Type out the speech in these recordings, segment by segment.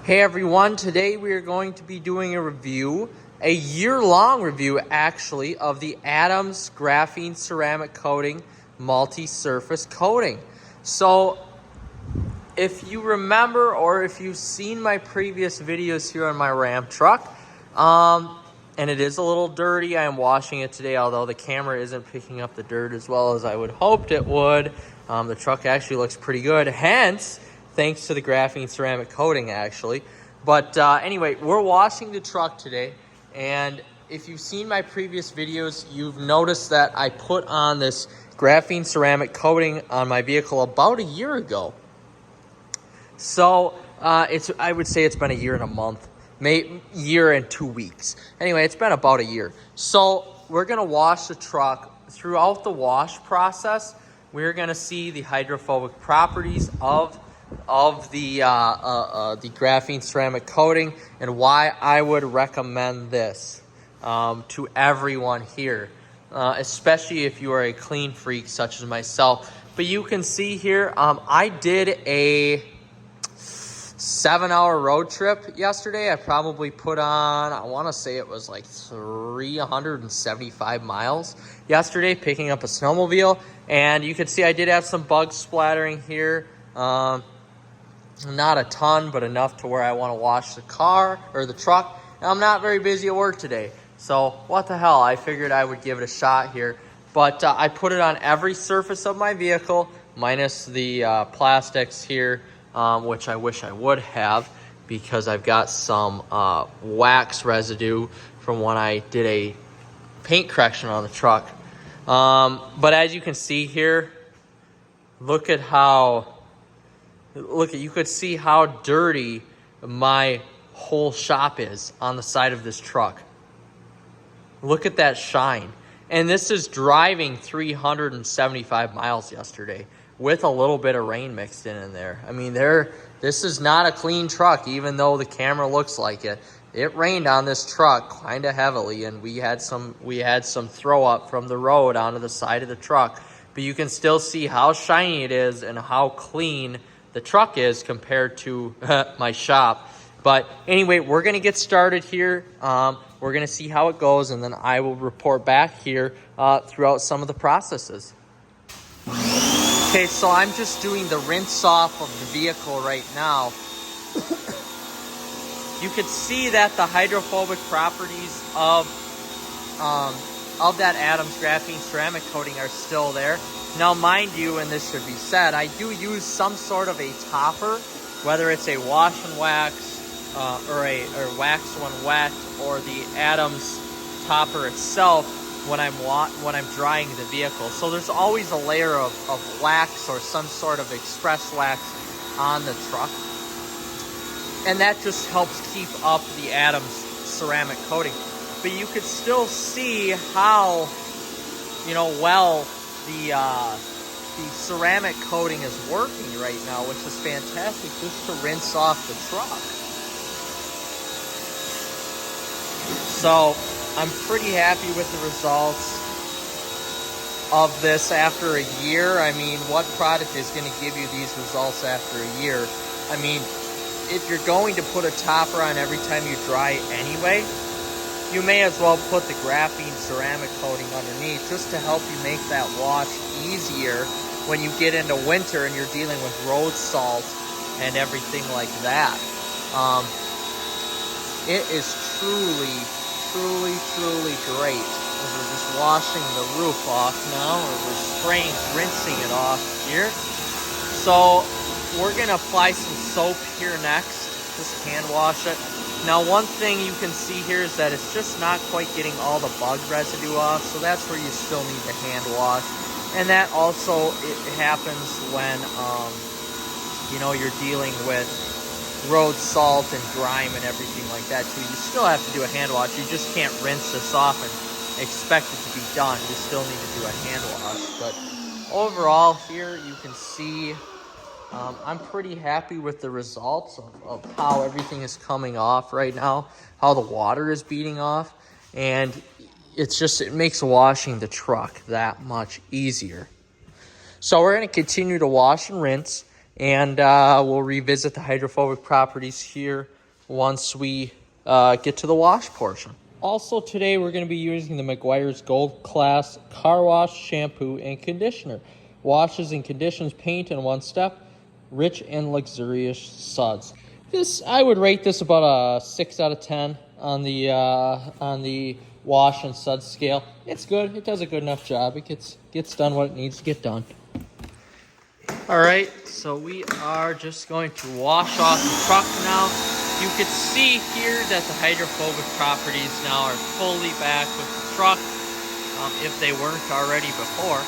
Hey everyone, today we are going to be doing a review, a year-long review actually, of the Adams Graphene Ceramic Coating Multi-Surface Coating. So if you remember, or if you've seen my previous videos here on my Ram truck, and it is a little dirty. I am washing it today, although the camera isn't picking up the dirt as well as I would hoped it would. The truck actually looks pretty good, hence thanks to the graphene ceramic coating actually. But anyway, we're washing the truck today, and if you've seen my previous videos, you've noticed that I put on this graphene ceramic coating on my vehicle about a year ago. So I would say it's been a year and a month, maybe year and 2 weeks. Anyway, it's been about a year. So we're gonna wash the truck. Throughout the wash process, we're gonna see the hydrophobic properties of the graphene ceramic coating and why I would recommend this to everyone here, especially if you are a clean freak such as myself. But you can see here, I did a 7-hour road trip yesterday. I probably put on, I want to say it was like 375 miles yesterday, picking up a snowmobile. And you can see I did have some bugs splattering here. Not a ton, but enough to where I want to wash the car or the truck. And I'm not very busy at work today, so what the hell, I figured I would give it a shot here. But I put it on every surface of my vehicle minus the plastics here, which I wish I would have, because I've got some wax residue from when I did a paint correction on the truck. But as you can see here, you could see how dirty my whole shop is on the side of this truck. Look at that shine. And this is driving 375 miles yesterday with a little bit of rain mixed in there. I mean, this is not a clean truck, even though the camera looks like it. It rained on this truck kind of heavily, and we had some throw up from the road onto the side of the truck. But you can still see how shiny it is and how clean the truck is compared to my shop. But anyway, we're gonna get started here. We're gonna see how it goes, and then I will report back here throughout some of the processes. Okay, so I'm just doing the rinse off of the vehicle right now. You can see that the hydrophobic properties of that Adams graphene ceramic coating are still there. Now, mind you, and this should be said, I do use some sort of a topper, whether it's a wash and wax or wax when wet, or the Adams topper itself when I'm drying the vehicle. So there's always a layer of wax or some sort of express wax on the truck, and that just helps keep up the Adams ceramic coating. But you could still see how, well the ceramic coating is working right now, which is fantastic, just to rinse off the truck. So I'm pretty happy with the results of this after a year. I mean, what product is going to give you these results after a year? I mean, if you're going to put a topper on every time you dry anyway, you may as well put the graphene ceramic coating underneath, just to help you make that wash easier when you get into winter and you're dealing with road salt and everything like that. It is truly great. We're just washing the roof off now, or we're rinsing it off here. So we're gonna apply some soap here next, just hand wash it. Now, one thing you can see here is that it's just not quite getting all the bug residue off, so that's where you still need to hand wash. And that also, it happens when, you're dealing with road salt and grime and everything like that too. You still have to do a hand wash. You just can't rinse this off and expect it to be done. You still need to do a hand wash. But overall here, you can see I'm pretty happy with the results of how everything is coming off right now, how the water is beating off, and it makes washing the truck that much easier. So we're going to continue to wash and rinse, And we'll revisit the hydrophobic properties here once we get to the wash portion. Also today we're going to be using the Meguiar's Gold Class Car Wash Shampoo and Conditioner. Washes and conditions paint in one step. Rich and luxurious suds. This, I would rate this about a 6 out of 10 on the wash and sud scale. It's good. It does a good enough job. It gets done what it needs to get done. All right, so we are just going to wash off the truck now. You can see here that the hydrophobic properties now are fully back with the truck, if they weren't already before.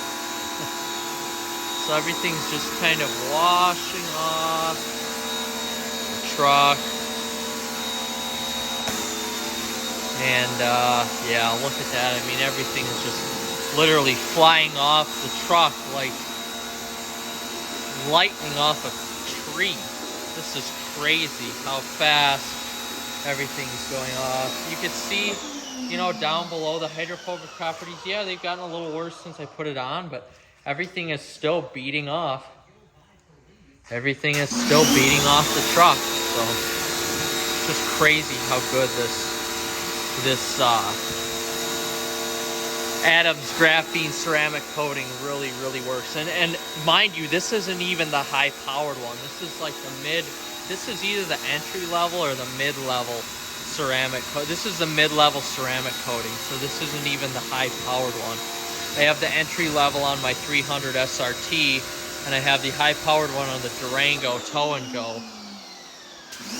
So everything's just kind of washing off the truck. And yeah, look at that. I mean, everything is just literally flying off the truck like lightning off a tree. This is crazy how fast everything's going off. You can see, you know, down below the hydrophobic properties, yeah, they've gotten a little worse since I put it on, but everything is still beating off. Everything is still beating off the truck. So it's just crazy how good this Adams Graphene ceramic coating really works. And mind you, this isn't even the high powered one. This is like this is either the entry level or the mid-level ceramic. This is the mid-level ceramic coating. So this isn't even the high powered one. I have the entry level on my 300 SRT, and I have the high powered one on the Durango Tow and Go.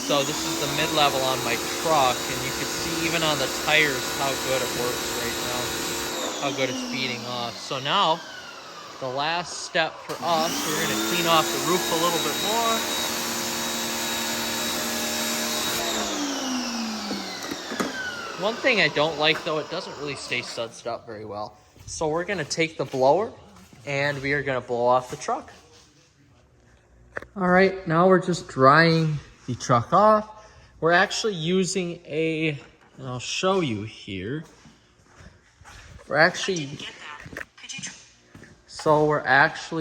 So this is the mid-level on my truck, and you can see even on the tires how good it works right now. How good it's beating off. So now, the last step for us, we're going to clean off the roof a little bit more. One thing I don't like though, it doesn't really stay sudsed up very well. So we're going to take the blower and we are going to blow off the truck. All right, now we're just drying the truck off. We're actually using and I'll show you here. We're actually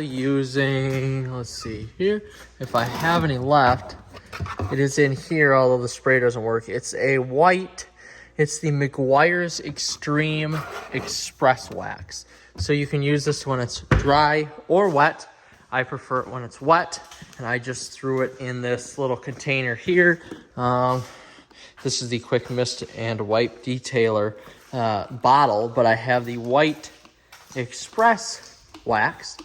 using, let's see here, if I have any left, it is in here, although the spray doesn't work. It's a white, it's the Meguiar's Extreme Express Wax. So you can use this when it's dry or wet. I prefer it when it's wet, and I just threw it in this little container here. This is the Quick Mist and Wipe Detailer bottle, but I have the white Express Wax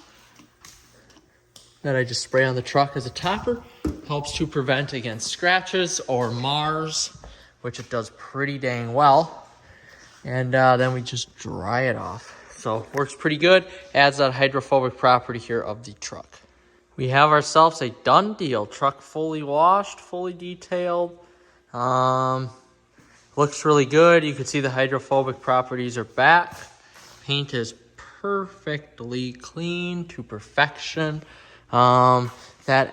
that I just spray on the truck as a topper. Helps to prevent against scratches or mars, which it does pretty dang well. And then we just dry it off. So works pretty good. Adds that hydrophobic property here of the truck. We have ourselves a done deal. Truck fully washed, fully detailed. Looks really good. You can see the hydrophobic properties are back. Paint is perfectly clean to perfection. That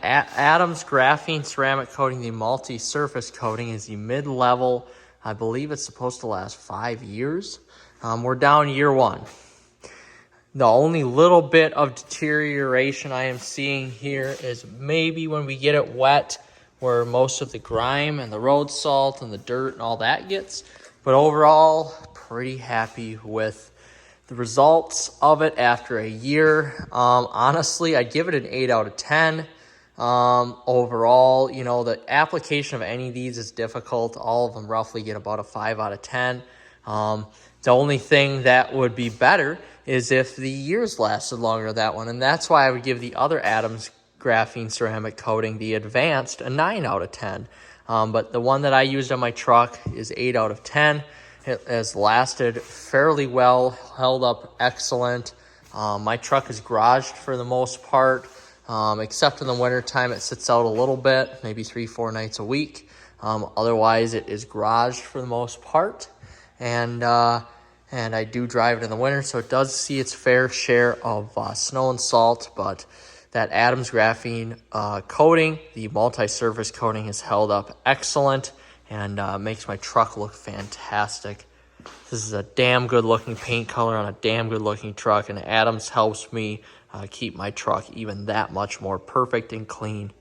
Adams Graphene ceramic coating, the multi-surface coating, is the mid-level. I believe it's supposed to last 5 years. We're down year 1. The only little bit of deterioration I am seeing here is maybe when we get it wet, where most of the grime and the road salt and the dirt and all that gets. But overall, pretty happy with the results of it after a year. Honestly, I'd give it an 8 out of 10. Overall, you know, the application of any of these is difficult. All of them roughly get about a 5 out of 10. The only thing that would be better is if the years lasted longer than that one. And that's why I would give the other Adams Graphene ceramic coating, the advanced, a 9 out of 10. But the one that I used on my truck is 8 out of 10. It has lasted fairly well, held up excellent. My truck is garaged for the most part, except in the wintertime. It sits out a little bit, maybe 3-4 nights a week. Otherwise, it is garaged for the most part. And I do drive it in the winter, so it does see its fair share of snow and salt. But that Adams Graphene coating, the multi-surface coating, has held up excellent and makes my truck look fantastic. This is a damn good looking paint color on a damn good looking truck, and Adams helps me keep my truck even that much more perfect and clean.